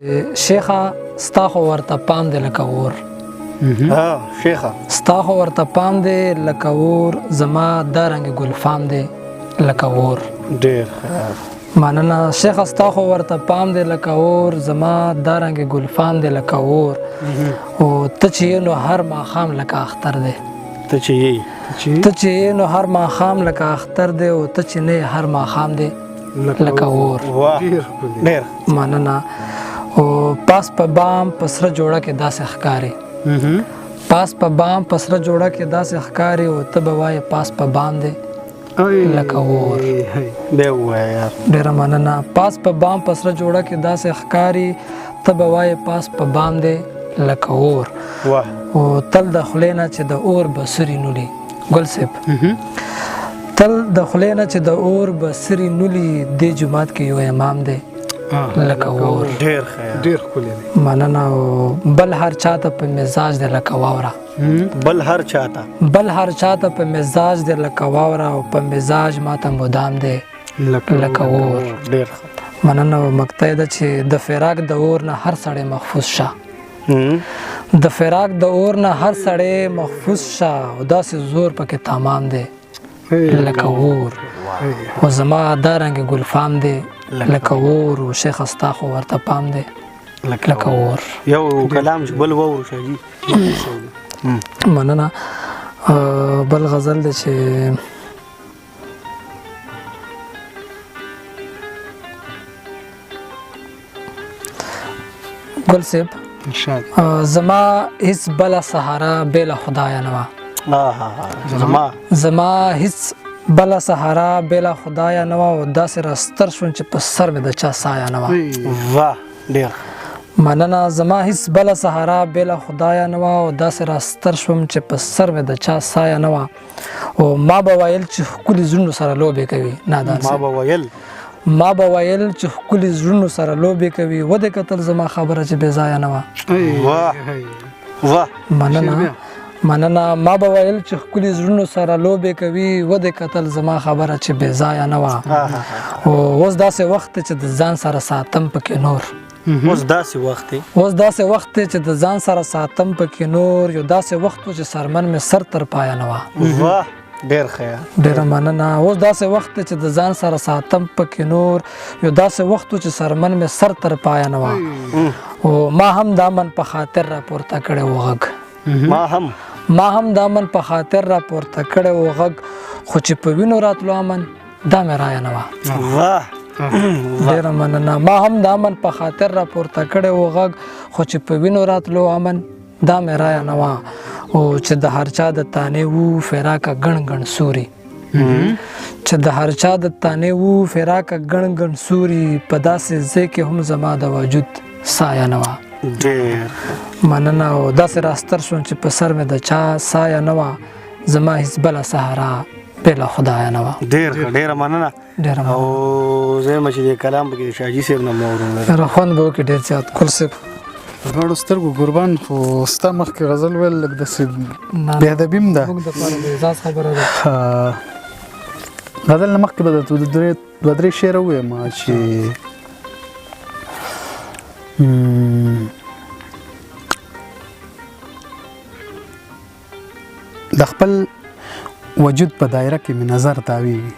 شیخه ستا خو ورته پام دی لکه اور شیخه ستا خو ورته پام دی لکه اور زما دا رنګ ګلفام دی لکه اور ډیر مننه شیخه ستا خو ورته پام دی لکه اور زما دا رنګ ګلفام دی لکه اور او ته چې نو هر ماښام لکه اختر دی ته چې نو هر ماښام لکه اختر دی او ته چې نه هر ماښام دی لکه اور ډیر مننه او پاس په بام پسره جوړه کې داسې ښکاري پاس په بام پسره جوړه کې داسې ښکاري او ته به وایې پاس په بام دی لکه اور بیا ووایه یار ډېره مننه پاس په بام پسره جوړه کې داسې ښکاري ته به وایې پاس په بام دی لکه اور واه او تل د خولې نه چې د اور بسري نولي ګل صاحب تل د خولې نه چې د اور بسري نولي دې جومات کې یو امام دی لکه اور ډیر خیر ډیر ښکلی دی مننه او بل هر چاته په مزاج دی لکه واوره بل هر چاته په مزاج دی لکه واوره او په مزاج ماته مدام دی لکه اور ډیر مننه او مقطع ده چې د فراق د اور نه هر سړی محفوظ شه د فراق د اور نه هر سړی محفوظ شه او داسې زور پکې تمام دی لکه اور او زما دا رنګ ګلفام دی لکه اور او شیخ استا خو ورته پام دی لکه اور یو کلام چې بل وورو شاجي مننه بل غزل دی چې ګل صاحب زما هیڅ بله سهاره بې له خدایه نه وه زما هیڅ بله سهاره بې له خدایه نه وه او داسې راستر شوم چې په سر مې د چا سایه نه وه واه ډیر مننه زما هیڅ بله سهاره بې له خدایه نه وه او داسې راستر شوم چې په سر مې د چا سایه نه وه او ما به ویل چې ښکلي زړونو سره لوبې کوي نادان ما به ویل چې ښکلي زړونو سره لوبې کوي ودې کتل زما خبره چې بې ځایه نه وه مننه ما به ویل چې ښکلي زړونو سره لوبې کوي ودې کتل زما خبره چې بې ځایه نه وه او اوس داسې وخت چې د ځان سره ساتم پکې نور اوس داسې وخت چې د ځان سره ساتم پکې نور یو داسې وخت چې سرمن مې سر تر پایه نه وه واه ډیر خیر ډیره مننه اوس داسې وخت چې د ځان سره ساتم پکې نور یو داسې وخت چې سرمن مې سر تر پایه نه وه او ما هم دا من په خاطر راپورته کړی و غږ ما هم دا من په خاطر راپورته کړی و غږ خو چې په وینو راتلو امن دا مې رایه نه وه ډیره مننه ما هم دا من په خاطر راپورته کړی و غږ خو چې په وینو راتلو امن دا مې رایه نه وه او چې د هر چا د تانې وو فراقه ګڼ ګڼ سوري چې د هر چا د تانې وو فراقه ګڼ ګڼ سوري په داسې ځای کې هم زما د وجود سایه نه وه مننه او داسې راستر شوم چې په سر مې د چا سایه نه وه زما هیڅ بله سهاره بې له خدایه نه وه ډیره مننه او زه یم چې د کلام پکې شاجي صاحب نه مو اورم خوند به وکړي ډېر زیات کل صاحب دواړو سترګو قربان خو ستا مخکې غزل ویل لږ داسې بې ادبي هم ده موږ دپاره د اعزاز خبره ده غزل نه مخکې به درته دوه درې شعره ووایم چې د خپل وجود په دایره کې مې نظر تاویږي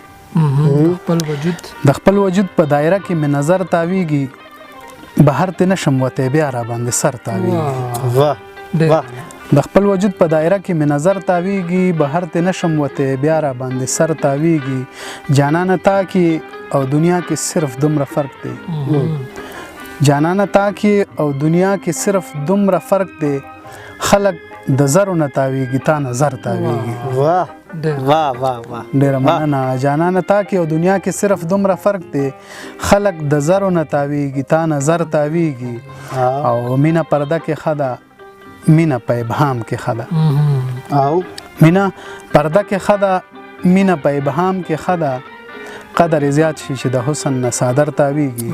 د خپل وجود په دایره کې مې نظر تاویږي بهر ته نشم وته بیا را باندې سر تاویږي د خپل وجود په دایره کې مې نظر تاویږي بهر ته نشم وته بیا را باندې سر تاویږي جانانه تا کې او دنیا کې صرف دومره فرق دی جانانه تا کې او دنیا کې صرف دومره فرق دی خلق د زرو نه تاویږي تا نظر تاویږي ډیره مننه جانانه تا کې او دنیا کې صرف دومره فرق دی خلق د زرو نه تاویږي تا نظر تاویږي او مینا پرده کې خدا مینا په ابهام کې خدا او مینا پرده کې خدا مینا په ابهام کې خدا قدر زیات شي چې د حسن نه صادر تاویږي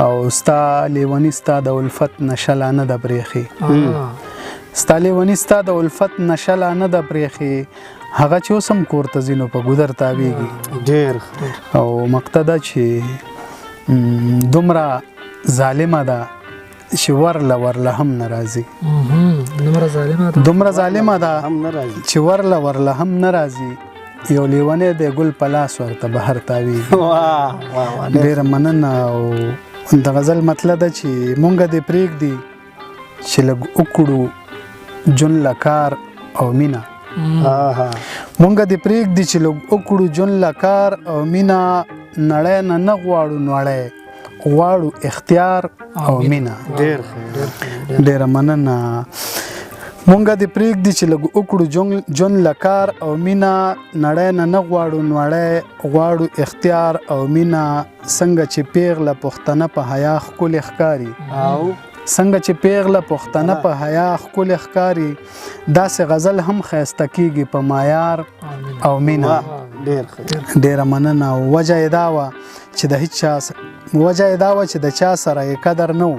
او ستا لیونی ستا د الفت نشلا نه د بریخي ستا لیونی ستا د الفت نشلا نه د بریخي هغه چې اوسم کور ته ځینو په ګودر تاویږي ډیر او مقتدا چې دومره ظالمه ده چې ورله هم ناراضي دومره ظالمه ده دومره ظالمه ده هم نه راځي چې ورله هم ناراضي یو لیونی د ګل په لاس ورته بهر تاویږي واه واه ډېره مننه او د غزل مطلب ده چې مونږ دې پرېږدي چې لږ وکړو جون لکار او مینا مونږ دې پرېږدي چې لږ وکړو جون لکار او مینا نړۍ نه غواړو نړۍ غواړو اختیار او مینا ډېره مننه مونږ دې پرېږدي چې لږ وکړو جون لکار او مینا نړۍ نه غواړو نړۍ غواړو اختیار او مینا څنګه چې پیغله پښتنه په حیا ښکلې ښکاري او څنګه چې پیغله پښتنه په حیا ښکلې ښکاري داسې غزل هم ښایسته کیږي په معیار او مینا ډېره مننه وجه یې دا وه چې د هیڅ چا وجه یې دا وه چې د چا سره یې قدر نه و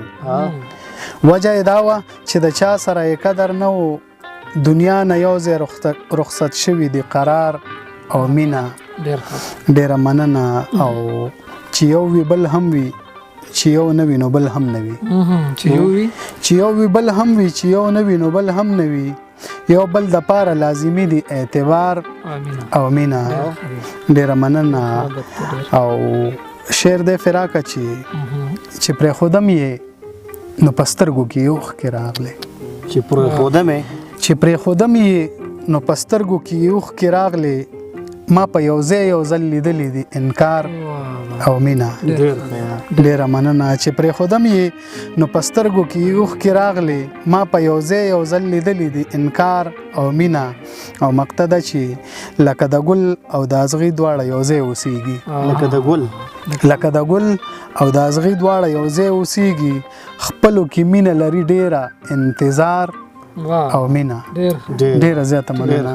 وجه یې دا وه چې د چا سره یې قدر نه و دنیا نه یو ځای رخصت شوي دي قرار او مینا ډېره مننه او چې یو وي بل هم وي چې یو نه وي نو بل هم نه وي چې یو وي بل هم وي چې یو نه وي نو بل هم نه وي یو بل د پاره لازمي دي اعتبار او مینا ډېره مننه او شعر د فراقه چې پرې خودم یې نو پسترګو کې اوښکې راغلې چې پرې خودم یې نو پسترګو کې اوښکې راغلې ما په یو ځل لیدلې دي انکار او مینا ډېره مننه چې پرې خودم یې نو پسترګو کې اوښکې راغلې ما په یو ځل لیدلې دي انکار او مینا او مقتده چې لکه د ګل او د ازغي دواړه یو ځای اوسېږي لکه د ګل او د ازغي دواړه یو ځای اوسېږي خپلو کې مینه لري ډېره انتظار او مینا ډېره زیاته مننه